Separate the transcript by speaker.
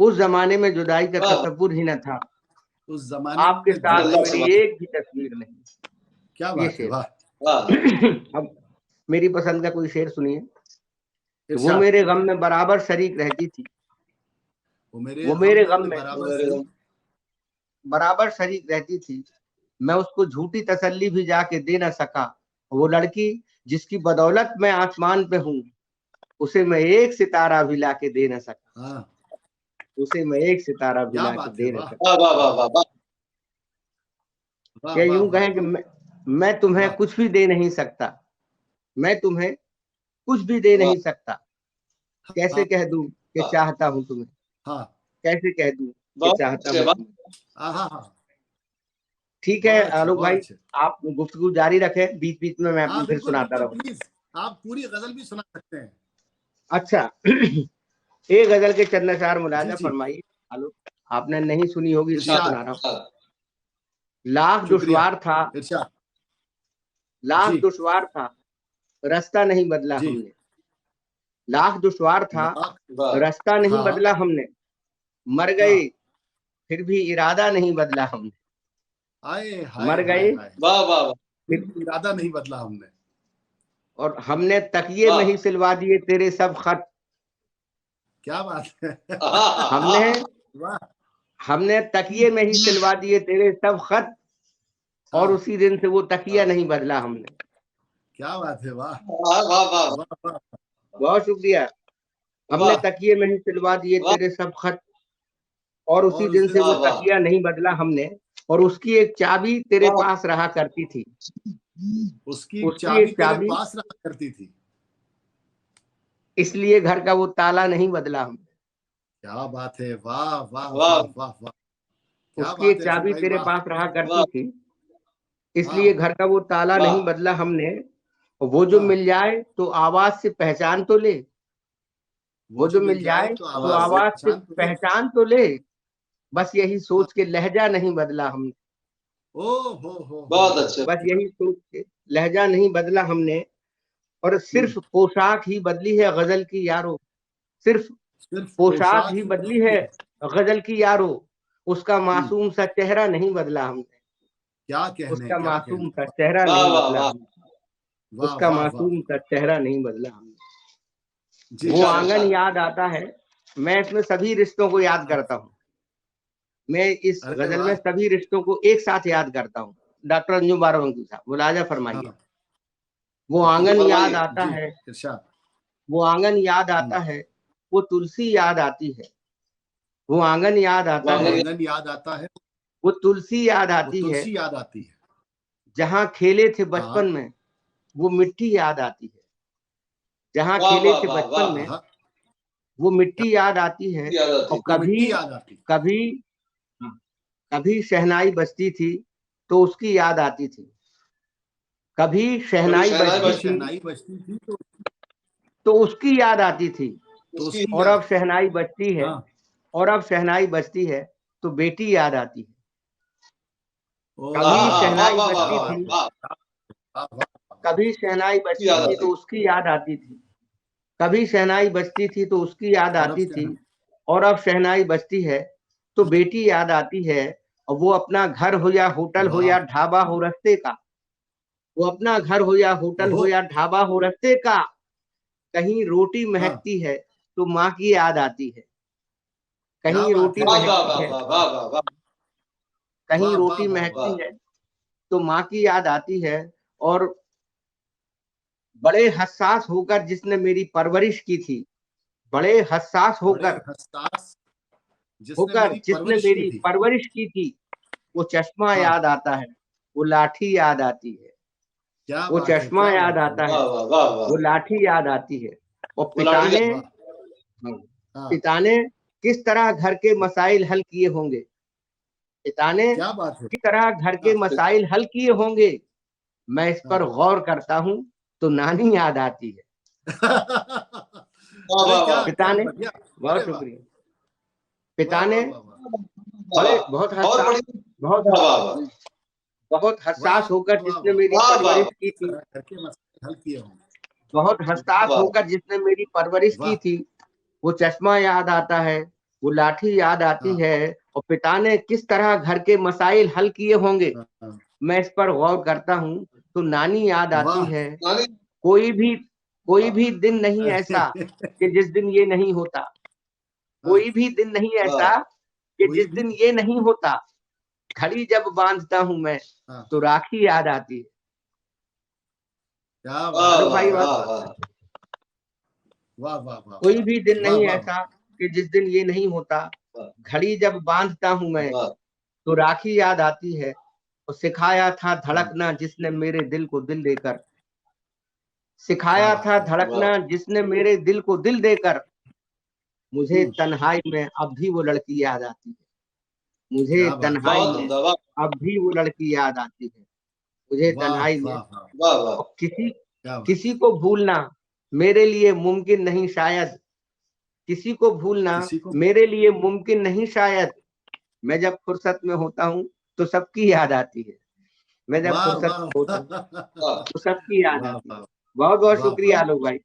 Speaker 1: उस जमाने में जुदाई का तसव्वुर ही न था,
Speaker 2: उस जमाने
Speaker 1: आपके
Speaker 2: में
Speaker 1: साथ
Speaker 2: जुदाई
Speaker 1: मेरी एक भी तस्वीर नहीं।
Speaker 2: क्या
Speaker 1: ये
Speaker 2: बात है,
Speaker 1: शेर।
Speaker 2: वाह।
Speaker 1: अब मेरी पसंद का कोई शेर सुनिए। वो
Speaker 2: इरशाद।
Speaker 1: मेरे गम में बराबर शरीक रहती थी,
Speaker 2: वो
Speaker 1: वो मेरे गम में
Speaker 2: बराबर
Speaker 1: शरीक रहती थी, मैं उसको झूठी तसल्ली भी जाके दे न सका। वो लड़की जिसकी बदौलत मैं आसमान पे हूँ, उसे मैं एक सितारा भी लाके दे न सका।
Speaker 2: हाँ,
Speaker 1: उसे मैं एक सितारा भी
Speaker 2: क्या
Speaker 1: लाके
Speaker 2: बात
Speaker 1: दे
Speaker 2: है,
Speaker 1: न
Speaker 2: वाह
Speaker 1: सका।
Speaker 3: वाह वाह वाह वाह
Speaker 1: या
Speaker 2: वाह
Speaker 1: यूं
Speaker 2: वाह
Speaker 1: कहें कि मैं तुम्हें
Speaker 2: वाह।
Speaker 1: कुछ भी दे नहीं सकता, मैं तुम्हें कुछ भी दे नहीं सकता। कैसे
Speaker 2: हाँ
Speaker 1: कह दूं कि चाहता हूं तुम्हें,
Speaker 2: हाँ
Speaker 1: कैसे कह दूं कि
Speaker 3: बहुत
Speaker 1: चाहता
Speaker 3: अच्छे,
Speaker 1: हूं
Speaker 3: वाह।
Speaker 1: तुम्हें।
Speaker 2: हाँ हाँ,
Speaker 1: ठीक है
Speaker 2: बहुत अच्छे,
Speaker 1: आलोक
Speaker 2: बहुत
Speaker 1: भाई,
Speaker 2: अच्छे।
Speaker 1: आप गुफ्तगू जारी रखें, बीच बीच में मैं
Speaker 2: हाँ
Speaker 1: फिर
Speaker 2: बिल्कुल
Speaker 1: सुनाता
Speaker 2: बिल्कुल,
Speaker 1: रहूं।
Speaker 2: प्लीज आप पूरी गजल भी सुना सकते हैं।
Speaker 1: अच्छा एक गजल के चंद अशआर
Speaker 2: जी
Speaker 1: मुलाजा
Speaker 2: जी,
Speaker 1: फरमाइए। आलोक, आपने नहीं सुनी होगी इसलिए
Speaker 2: इरशाद।
Speaker 1: सुना रहा हूँ। लाख
Speaker 2: शुक्रिया,
Speaker 1: दुश्वार था,
Speaker 2: इरशाद।
Speaker 1: लाख
Speaker 2: जी
Speaker 1: दुश्वार था, रास्ता नहीं बदला
Speaker 2: जी,
Speaker 1: हमने। लाख दुश्वार था,
Speaker 2: लाख,
Speaker 3: वाह
Speaker 1: रास्ता नहीं
Speaker 2: हाँ
Speaker 1: बदला हमने। मर गए
Speaker 2: हाँ,
Speaker 1: फिर भी इरादा नहीं बदला हमने।
Speaker 2: आए हाय
Speaker 1: मर
Speaker 2: हाय
Speaker 1: गए
Speaker 2: हाय,
Speaker 3: वाह वाह वाह
Speaker 2: फिर
Speaker 1: फिर,
Speaker 2: भी इरादा नहीं बदला हमने।
Speaker 1: और हमने तकिए में ही
Speaker 3: वाह
Speaker 1: सिलवा दिए तेरे सब खत।
Speaker 2: क्या बात है,
Speaker 1: हमने
Speaker 2: वाह
Speaker 1: हमने तकिए में ही सिलवा दिए तेरे सब खत, और
Speaker 2: हाँ,
Speaker 1: उसी दिन से वो तकिया नहीं बदला हमने।
Speaker 2: क्या बात है, वाह
Speaker 3: वाह वाह वाह
Speaker 2: वाह वाह
Speaker 1: बहुत शुक्रिया। हमने
Speaker 3: वाह
Speaker 1: तकिए में ही सिलवा दिए
Speaker 3: वाह
Speaker 1: तेरे सब खत, और उसी
Speaker 2: और उस
Speaker 1: दिन
Speaker 2: दिन
Speaker 1: से वो
Speaker 3: वाह
Speaker 2: से,
Speaker 3: वाह
Speaker 1: तकिया नहीं बदला हमने। और उसकी एक चाबी तेरे
Speaker 3: वाह
Speaker 1: पास रहा करती थी,
Speaker 2: उसकी
Speaker 1: उसकी
Speaker 2: चाबी
Speaker 1: एक
Speaker 2: तेरे
Speaker 1: चाबी,
Speaker 2: पास रहा करती थी।
Speaker 1: इसलिए घर का वो ताला नहीं बदला हमने।
Speaker 2: क्या बात है, वाह वाह वाह
Speaker 3: वाह
Speaker 2: वाह वाह, क्या
Speaker 1: उसकी
Speaker 2: बात
Speaker 1: एक
Speaker 2: है अर्जुन
Speaker 1: चाबी
Speaker 2: भाई,
Speaker 1: तेरे
Speaker 2: वाह
Speaker 1: पास रहा करती
Speaker 3: वाह
Speaker 1: थी, इसलिए
Speaker 2: हाँ
Speaker 1: घर का वो ताला
Speaker 3: वाह
Speaker 1: नहीं बदला हमने। वो जो
Speaker 2: हाँ,
Speaker 1: मिल जाए तो आवाज से पहचान तो ले,
Speaker 2: वो
Speaker 1: वो
Speaker 2: जो
Speaker 1: जो
Speaker 2: मिल
Speaker 1: मिल
Speaker 2: जाए
Speaker 1: जाए
Speaker 2: तो
Speaker 1: तो
Speaker 2: आवाज से
Speaker 1: आवाज से
Speaker 2: पहचान तो ले।
Speaker 1: पहचान तो ले। बस यही
Speaker 2: हाँ,
Speaker 1: सोच के लहजा नहीं बदला हमने।
Speaker 2: ओ
Speaker 3: बहुत
Speaker 2: हो,
Speaker 3: अच्छे
Speaker 1: बस
Speaker 2: क्या
Speaker 1: यही सोच के लहजा नहीं बदला हमने। और सिर्फ पोशाक ही बदली है गजल की यारो, सिर्फ
Speaker 2: सिर्फ
Speaker 1: पोशाक
Speaker 2: पोशाक
Speaker 1: ही
Speaker 2: ही
Speaker 1: बदली
Speaker 2: बदली
Speaker 1: है
Speaker 2: है।
Speaker 1: गजल की यारो। उसका
Speaker 2: हम्म,
Speaker 1: मासूम सा चेहरा नहीं बदला हमने।
Speaker 2: क्या कहने,
Speaker 1: उसका
Speaker 2: क्या
Speaker 1: मासूम
Speaker 2: कहने,
Speaker 1: सा चेहरा
Speaker 3: वाह
Speaker 1: नहीं
Speaker 3: वाह
Speaker 1: बदला
Speaker 3: वाह
Speaker 1: हमने।
Speaker 2: वाह
Speaker 1: उसका
Speaker 2: वाह वाह,
Speaker 1: मासूम सा चेहरा नहीं बदला हमने।
Speaker 2: जी
Speaker 1: वो
Speaker 3: इरशाद
Speaker 2: जी,
Speaker 1: आंगन
Speaker 3: इरशाद
Speaker 1: याद आता है। मैं इसमें सभी रिश्तों को याद करता हूँ। मैं इस
Speaker 2: अरे
Speaker 1: गजल में
Speaker 2: वाह,
Speaker 1: सभी रिश्तों को एक साथ याद करता हूँ। डॉक्टर अंजुम बारावंकी साहब मुलाजा फरमाइए।
Speaker 2: हाँ
Speaker 1: वो
Speaker 3: जी
Speaker 1: आंगन याद
Speaker 3: फरमाइए
Speaker 1: आता
Speaker 2: जी,
Speaker 1: है,
Speaker 2: इरशाद।
Speaker 1: वो आंगन याद आता है, वो तुलसी याद आती है। वो आंगन याद आता
Speaker 2: वो
Speaker 3: वांगन
Speaker 1: है,
Speaker 2: आंगन याद आता है,
Speaker 1: वो तुलसी याद
Speaker 2: वो
Speaker 1: आती है।
Speaker 2: तुलसी याद आती है।
Speaker 1: जहाँ खेले थे
Speaker 2: हाँ,
Speaker 1: बचपन में, वो मिट्टी याद आती है। जहाँ
Speaker 3: वाह
Speaker 1: खेले
Speaker 3: वाह
Speaker 1: थे
Speaker 3: वाह
Speaker 1: बचपन
Speaker 3: वाह
Speaker 1: में,
Speaker 2: हाँ,
Speaker 1: वो मिट्टी याद आती है।
Speaker 3: याद आती
Speaker 1: और
Speaker 3: है
Speaker 2: वो
Speaker 1: कभी
Speaker 2: मिट्टी याद आती है।
Speaker 1: कभी कभी शहनाई बजती थी तो उसकी याद आती थी। कभी
Speaker 3: कभी
Speaker 1: शहनाई
Speaker 3: शहनाई
Speaker 1: बजती
Speaker 2: कभी
Speaker 1: थी
Speaker 3: बजती
Speaker 2: शहनाई बजती थी
Speaker 1: तो उसकी याद आती थी।
Speaker 2: तो
Speaker 3: उसकी
Speaker 2: उसकी
Speaker 1: और
Speaker 2: याद
Speaker 1: अब
Speaker 2: आती।
Speaker 1: शहनाई बजती है,
Speaker 2: हाँ,
Speaker 1: और अब शहनाई बजती है तो बेटी याद आती है।
Speaker 2: ओ
Speaker 1: कभी
Speaker 3: वाह
Speaker 1: शहनाई
Speaker 3: वाह वाह
Speaker 2: क्या
Speaker 1: बजती
Speaker 3: वाह
Speaker 2: बात
Speaker 1: थी,
Speaker 2: है,
Speaker 3: वाह
Speaker 2: वाह वाह,
Speaker 1: कभी शहनाई
Speaker 3: उसकी
Speaker 1: बजती
Speaker 3: याद
Speaker 1: थी
Speaker 3: आती
Speaker 1: तो उसकी याद आती थी। कभी शहनाई बजती थी तो उसकी याद
Speaker 2: और अब
Speaker 1: आती थी।
Speaker 2: शहनाई,
Speaker 1: और अब शहनाई बजती है तो बेटी याद आती है। और वो अपना घर हो या होटल हो
Speaker 2: वाह,
Speaker 1: या ढाबा हो रास्ते का, वो अपना घर हो या होटल
Speaker 2: ओहो,
Speaker 1: हो या ढाबा हो रास्ते का, कहीं रोटी
Speaker 2: हाँ,
Speaker 1: महकती है तो माँ की याद आती है।
Speaker 2: क्या
Speaker 1: कहीं
Speaker 2: बात
Speaker 1: रोटी
Speaker 2: है,
Speaker 3: वाह वाह
Speaker 2: वाह
Speaker 1: महकती
Speaker 3: वाह
Speaker 1: है,
Speaker 2: वाह
Speaker 3: वाह
Speaker 2: वाह
Speaker 3: वाह वाह वाह
Speaker 1: कहीं
Speaker 2: वाह वाह
Speaker 1: रोटी
Speaker 2: वाह वाह,
Speaker 1: महकती है तो माँ की याद आती है। और बड़े हसास होकर जिसने मेरी परवरिश की थी, बड़े हसास
Speaker 2: बड़े
Speaker 1: होकर
Speaker 2: हसास जिसने
Speaker 1: होकर
Speaker 2: मेरी
Speaker 1: जिसने
Speaker 2: परवरिश की
Speaker 1: मेरी
Speaker 2: थी।
Speaker 1: परवरिश की थी, वो चश्मा
Speaker 2: हाँ,
Speaker 1: याद आता है, वो लाठी याद आती है।
Speaker 2: क्या
Speaker 1: वो
Speaker 2: बात है,
Speaker 1: चश्मा
Speaker 2: क्या
Speaker 1: याद
Speaker 2: बात है,
Speaker 1: आता
Speaker 2: वाह
Speaker 1: है,
Speaker 3: वाह वाह वाह वाह
Speaker 1: वो लाठी याद आती है। और
Speaker 3: वो लाठी
Speaker 2: वाह, हाँ,
Speaker 1: पिता ने किस तरह घर के मसाइल हल किए होंगे, पिता ने
Speaker 2: क्या बात है,
Speaker 1: किस तरह घर के
Speaker 2: हाँ
Speaker 1: मसाइल हल किए होंगे। मैं इस पर
Speaker 2: हाँ
Speaker 1: गौर करता हूँ तो नानी याद आती है।
Speaker 3: वाह
Speaker 2: अरे
Speaker 3: वाह
Speaker 2: क्या
Speaker 3: वाह
Speaker 1: पिता
Speaker 2: क्या
Speaker 1: ने,
Speaker 2: बढ़िया,
Speaker 1: बहुत
Speaker 2: अरे वाह
Speaker 1: शुक्रिया।
Speaker 2: वाह
Speaker 1: पिता ने
Speaker 2: वाह वाह वाह
Speaker 1: बड़े
Speaker 3: वाह
Speaker 1: बहुत
Speaker 3: और
Speaker 1: हसास,
Speaker 3: बढ़िया
Speaker 1: बहुत
Speaker 3: वाह वाह वाह
Speaker 1: बहुत
Speaker 2: वाह
Speaker 1: हसास होकर
Speaker 2: वाह
Speaker 1: जिसने
Speaker 2: वाह,
Speaker 1: मेरी
Speaker 3: वाह वाह
Speaker 1: परवरिश की
Speaker 2: किस
Speaker 1: थी,
Speaker 2: तरह घर के मसले हल किए होंगे।
Speaker 1: बहुत हसास
Speaker 3: वाह
Speaker 1: होकर जिसने मेरी परवरिश की
Speaker 2: वाह,
Speaker 1: थी, वो चश्मा याद आता है, वो लाठी याद आती
Speaker 2: हाँ।
Speaker 1: है, और पिता ने किस तरह घर के मसाइल हल किए होंगे,
Speaker 2: हाँ,
Speaker 1: मैं इस पर गौर करता हूँ तो नानी याद आती
Speaker 2: वाह।
Speaker 1: है।
Speaker 3: नानी
Speaker 1: कोई भी दिन नहीं ऐसा कि जिस दिन ये नहीं होता, कोई भी दिन नहीं ऐसा
Speaker 3: वाह।
Speaker 1: कि
Speaker 2: कोई
Speaker 1: जिस
Speaker 2: भी
Speaker 1: दिन ये नहीं होता, घड़ी जब बांधता हूँ मैं
Speaker 2: हाँ,
Speaker 1: तो राखी याद आती है।
Speaker 2: क्या
Speaker 3: वाह
Speaker 2: बात
Speaker 1: हेलो
Speaker 2: है,
Speaker 1: भाई,
Speaker 3: वाह
Speaker 2: क्या
Speaker 3: वाह
Speaker 2: बात
Speaker 3: वाह
Speaker 2: है। वाह वाह वाह
Speaker 1: कोई भी दिन
Speaker 2: वाह
Speaker 1: नहीं
Speaker 2: वाह
Speaker 1: ऐसा कि जिस दिन ये नहीं होता,
Speaker 3: वाह
Speaker 1: घड़ी जब बांधता हूँ मैं
Speaker 3: वाह
Speaker 1: तो राखी याद आती है। और सिखाया था
Speaker 2: वाह।
Speaker 1: धड़कना जिसने मेरे दिल को दिल देकर,
Speaker 2: क्या
Speaker 1: सिखाया
Speaker 2: बात
Speaker 1: था
Speaker 2: है,
Speaker 1: धड़कना जिसने मेरे दिल को दिल देकर, मुझे
Speaker 2: हम्म,
Speaker 1: तन्हाई में अब भी वो लड़की याद आती है। मुझे
Speaker 2: क्या बात है,
Speaker 1: तन्हाई
Speaker 3: बहुत
Speaker 1: में
Speaker 3: उम्दा वाह
Speaker 1: अब भी वो लड़की याद आती है। मुझे
Speaker 2: वाह
Speaker 1: तन्हाई में।
Speaker 2: वाह वाह,
Speaker 3: वाह वाह
Speaker 1: और किसी
Speaker 2: क्या बात।
Speaker 1: किसी को भूलना मेरे लिए मुमकिन नहीं शायद, किसी को भूलना
Speaker 2: किसी को
Speaker 1: मेरे लिए मुमकिन नहीं शायद, मैं जब फुर्सत में होता हूँ तो सबकी याद आती है। मैं जब
Speaker 2: वाह
Speaker 1: फुर्सत
Speaker 2: वाह
Speaker 1: में होता हूँ
Speaker 3: वाह
Speaker 1: तो सबकी याद
Speaker 2: वाह
Speaker 1: आती है।
Speaker 2: वाह
Speaker 1: बहुत बहुत
Speaker 2: वाह वाह।
Speaker 1: शुक्रिया आलोक भाई।